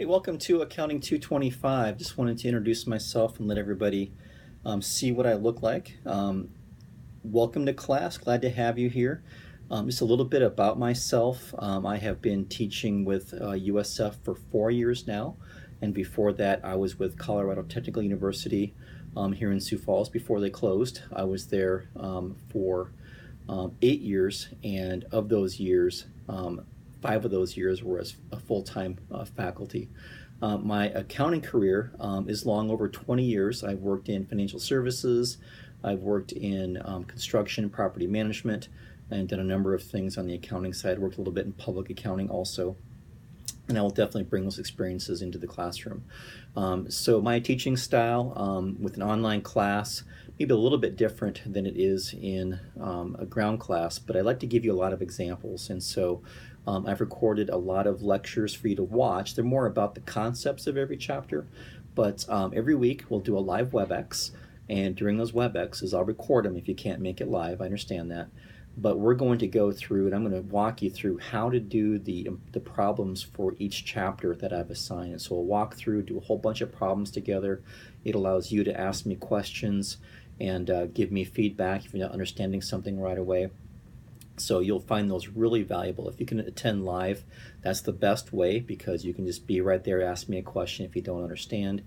Hey, welcome to Accounting 225. Just wanted to introduce myself and let everybody see what I look like. Welcome to class. Glad to have you here. Just a little bit about myself. I have been teaching with USF for 4 years now, and before that I was with Colorado Technical University here in Sioux Falls before they closed. I was there for 8 years, and of those years, 5 of those years were as a full-time faculty. My accounting career is long over 20 years. I've worked in financial services, I've worked in construction, property management, and done a number of things on the accounting side. Worked a little bit in public accounting also. And I will definitely bring those experiences into the classroom. So my teaching style with an online class, maybe a little bit different than it is in a ground class, but I like to give you a lot of examples. And so I've recorded a lot of lectures for you to watch. They're more about the concepts of every chapter, but every week we'll do a live WebEx, and during those WebExes I'll record them if you can't make it live. I understand that. But we're going to go through, and I'm going to walk you through how to do the problems for each chapter that I've assigned. And so we'll walk through, do a whole bunch of problems together. It allows you to ask me questions and give me feedback if you're not understanding something right away. So you'll find those really valuable. If you can attend live, that's the best way, because you can just be right there, ask me a question if you don't understand.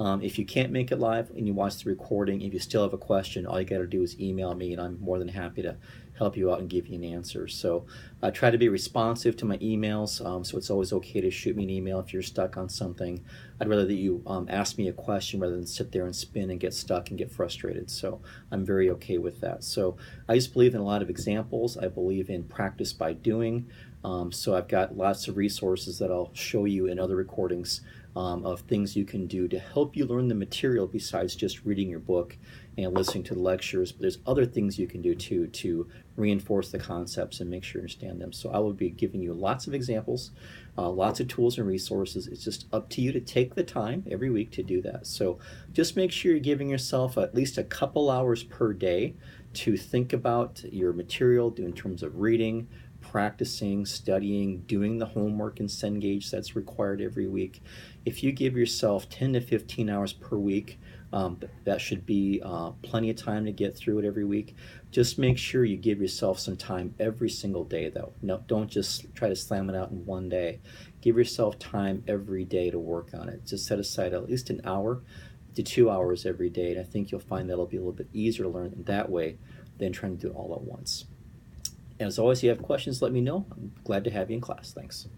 If you can't make it live and you watch the recording, if you still have a question, all you got to do is email me, and I'm more than happy to help you out and give you an answer. So I try to be responsive to my emails, so it's always okay to shoot me an email if you're stuck on something. I'd rather that you ask me a question rather than sit there and spin and get stuck and get frustrated. So I'm very okay with that. So I just believe in a lot of examples. I believe in practice by doing. So I've got lots of resources that I'll show you in other recordings of things you can do to help you learn the material besides just reading your book and listening to the lectures. But there's other things you can do too to reinforce the concepts and make sure you understand them. So I will be giving you lots of examples, lots of tools and resources. It's just up to you to take the time every week to do that. So just make sure you're giving yourself at least a couple hours per day to think about your material in terms of reading, practicing, studying, doing the homework and Cengage that's required every week. If you give yourself 10 to 15 hours per week, that should be plenty of time to get through it every week. Just make sure you give yourself some time every single day, though. No, don't just try to slam it out in one day. Give yourself time every day to work on it. Just set aside at least an hour to 2 hours every day, and I think you'll find that'll be a little bit easier to learn that way than trying to do it all at once. And as always, if you have questions, let me know. I'm glad to have you in class. Thanks.